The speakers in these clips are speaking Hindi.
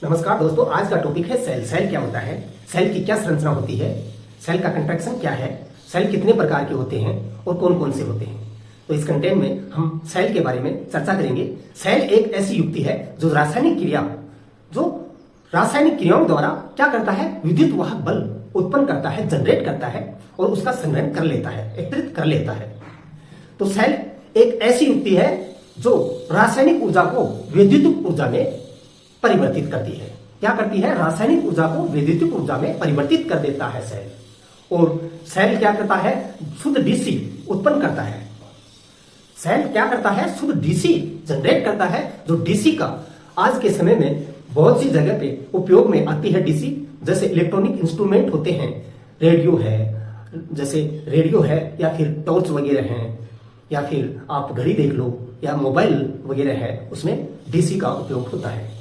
नमस्कार दोस्तों, आज का टॉपिक है सेल। सेल क्या होता है, सेल की क्या संरचना होती है, सेल का कंस्ट्रक्शन क्या है, सेल कितने प्रकार के होते हैं और कौन कौन से होते हैं। तो इस कंटेंट में हम सेल के बारे में चर्चा करेंगे। सेल एक ऐसी युक्ति है जो रासायनिक क्रियाओं द्वारा क्या करता है, विद्युत वाहक बल उत्पन्न करता है, जनरेट करता है और उसका संग्रहण कर लेता है, एकत्रित कर लेता है। तो सेल एक ऐसी युक्ति है जो रासायनिक ऊर्जा को वैद्युतिक ऊर्जा में परिवर्तित करती है। क्या करती है, रासायनिक ऊर्जा को वैद्युतिक ऊर्जा में परिवर्तित कर देता है सेल। और सेल क्या करता है, शुद्ध डीसी उत्पन्न करता है। सेल क्या करता है, शुद्ध डीसी जनरेट करता है। जो डीसी का आज के समय में बहुत सी जगह पे उपयोग में आती है डीसी, जैसे इलेक्ट्रॉनिक इंस्ट्रूमेंट होते हैं, रेडियो है या फिर टॉर्च वगैरह हैं, या फिर आप घड़ी देख लो या मोबाइल वगैरह है, उसमें डीसी का उपयोग होता है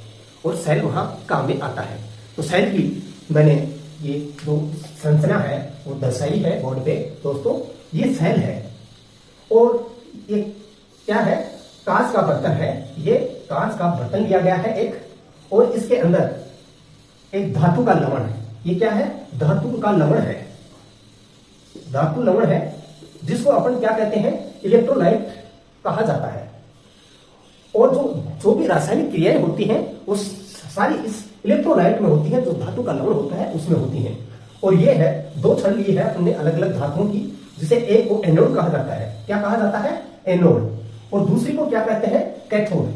और सेल वहां काम में आता है। तो सेल की मैंने ये जो संरचना है वो दर्शाई है बोर्ड पे। दोस्तों ये सेल है और ये क्या है, कांच का बर्तन है। ये कांच का बर्तन लिया गया है एक, और इसके अंदर एक धातु का लवण है। ये क्या है, धातु का लवण है, धातु लवण है, जिसको अपन क्या कहते हैं, इलेक्ट्रोलाइट कहा जाता है। और जो भी रासायनिक क्रियाएं होती हैं वो सारी इस इलेक्ट्रोलाइट में होती हैं, जो धातु का लवण होता है उसमें होती हैं। और ये है, दो छड़ लिए है हमने अलग अलग धातुओं की, जिसे एक को एनोड कहा जाता है। क्या कहा जाता है, एनोड। और दूसरी को क्या कहते हैं, कैथोड।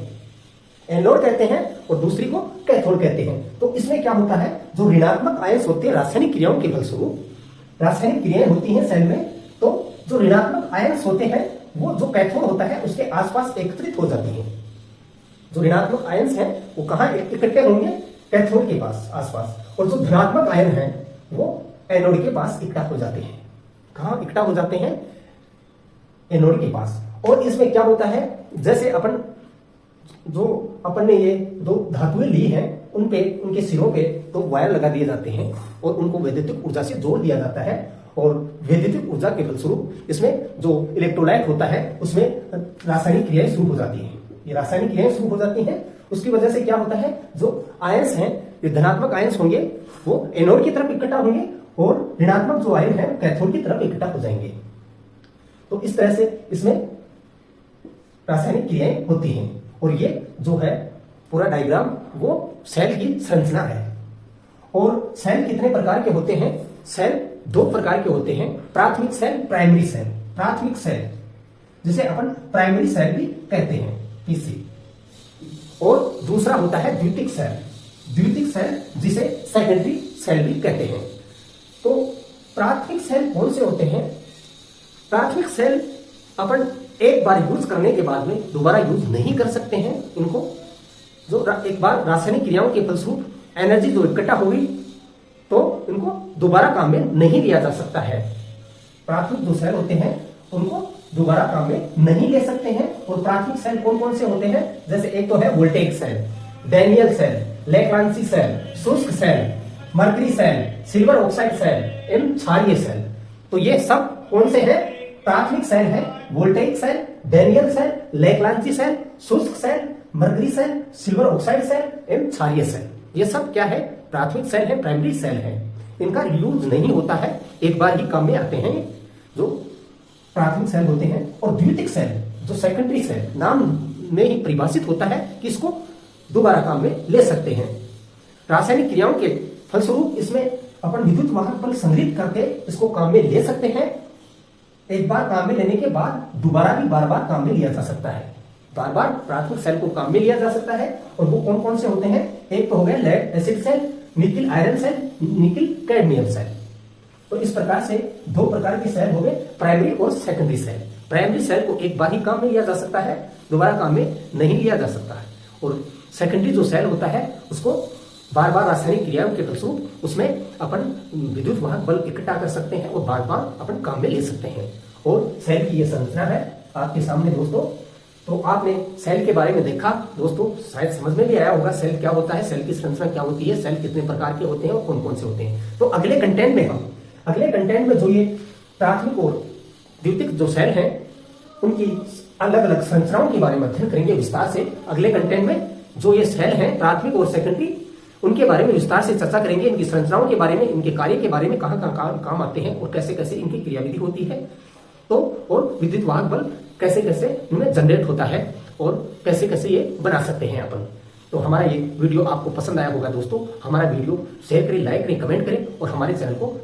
एनोड कहते हैं और दूसरी को कैथोड कहते हैं। तो इसमें क्या होता है, जो ऋणात्मक आयंस होते हैं रासायनिक क्रियाओं के फलस्वरूप, रासायनिक क्रियाएं होती हैं सेल में, तो जो ऋणात्मक आयंस होते हैं वो जो कैथोड होता है उसके आसपास एकत्रित हो जाती हैं। जो ऋणात्मक आयंस हैं वो कहां इकट्ठे होंगे, कैथोड के पास आसपास, और जो धनात्मक आयन हैं वो एनोड के पास इकट्ठा हो जाते हैं। कहां इकट्ठा हो जाते हैं, एनोड के पास। और इसमें क्या होता है, जैसे अपन ने ये दो धातुएं ली हैं, उनके सिरों पे तो वायर लगा दिए जाते हैं और उनको वैद्युतिक ऊर्जा से जोड़ दिया जाता है। और वैद्युतिक ऊर्जा के फलस्वरूप इसमें जो इलेक्ट्रोलाइट होता है उसमें रासायनिक क्रियाएं शुरू हो जाती हैं। ये रासायनिक क्रियाएं शुरू हो जाती हैं, उसकी वजह से क्या होता है, जो आयंस हैं, ये धनात्मक आयंस होंगे वो एनोड की तरफ इकट्ठा होंगे और ऋणात्मक जो आयन है कैथोड की तरफ इकट्ठा हो जाएंगे। तो इस तरह से इसमें रासायनिक क्रियाएं होती हैं। और ये जो है पूरा डायग्राम वो सेल की संरचना है। और सेल कितने प्रकार के होते हैं, सेल दो प्रकार के होते हैं, प्राथमिक सेल, प्राइमरी सेल। प्राथमिक सेल जिसे अपन प्राइमरी सेल भी कहते हैं, पीसी। और दूसरा होता है द्वितीयक सेल। द्वितीयक सेल जिसे सेकेंडरी सेल भी कहते हैं। तो प्राथमिक सेल कौन से होते हैं, प्राथमिक सेल अपन एक बार यूज करने के बाद में दोबारा यूज नहीं कर सकते हैं इनको। जो एक बार रासायनिक क्रियाओं के फलस्वरूप एनर्जी जो इकट्ठा होगी तो इनको दोबारा काम में नहीं लिया जा सकता है। प्राथमिक जो सेल होते हैं उनको दोबारा काम में नहीं ले सकते हैं। और प्राथमिक सेल कौन कौन से होते हैं, जैसे एक तो है voltaic cell, Daniell cell, Leclanche cell, शुष्क cell, mercury cell, silver oxide cell एवं क्षारीय सेल। तो ये सब कौन से हैं, प्राथमिक सेल है। Voltaic cell, Daniell cell, Leclanche cell, शुष्क cell, mercury cell, silver oxide cell एवं क्षारीय सेल। ये सब क्या है, प्राथमिक सेल है, प्राइमरी सेल है। इनका यूज नहीं होता है, एक बार ही काम में आते हैं जो प्राथमिक सेल होते हैं। और द्वितीयक सेल जो सेकेंडरी सेल, नाम में ही परिभाषित होता है कि इसको दोबारा काम में ले सकते हैं। रासायनिक क्रियाओं के फलस्वरूप इसमें अपन विद्युत वाहक बल संग्रहित करके इसको काम में ले सकते हैं। एक बार काम में लेने के बाद दोबारा भी बार बार काम में लिया जा सकता है। बार बार प्राथमिक सेल को काम में लिया जा सकता है। और वो कौन कौन से होते हैं, एक तो हो गया lead acid cell, nickel iron cell, nickel cadmium cell. तो इस प्रकार से दो प्रकार के सेल हो गए, प्राइमरी और सेकेंडरी सेल। प्राइमरी सेल को एक बार ही काम में लिया जा सकता है, दोबारा काम में नहीं लिया जा सकता है। और सेकेंडरी जो सेल होता है उसको बार बार रासायनिक क्रियाओं के फलस्वरूप उसमें अपन विद्युत वाहक बल इकट्ठा कर सकते हैं और बार बार अपन काम में ले सकते हैं। और सेल की यह संरचना है आपके सामने दोस्तों। तो आपने सेल के बारे में देखा दोस्तों, शायद समझ में भी आया होगा सेल क्या होता है, सेल की संरचना क्या होती है, सेल कितने प्रकार के होते हैं और कौन कौन से होते हैं। तो अगले कंटेंट में जो ये प्राथमिक और द्वितीयक जो सेल हैं उनकी अलग अलग संरचनाओं के बारे में अध्ययन करेंगे विस्तार से अगले कंटेंट में। जो ये सेल हैं प्राथमिक और सेकेंडरी, उनके बारे में विस्तार से चर्चा करेंगे, इनकी संरचनाओं के बारे में, इनके कार्य के बारे में, कहाँ कहाँ काम आते हैं और कैसे कैसे इनकी क्रियाविधि होती है, तो और विद्युत वाहक बल कैसे कैसे इनमें जनरेट होता है और कैसे कैसे ये बना सकते हैं अपन। तो हमारा ये वीडियो आपको पसंद आया होगा दोस्तों। हमारा वीडियो शेयर करें, लाइक करें, कमेंट करें और हमारे चैनल को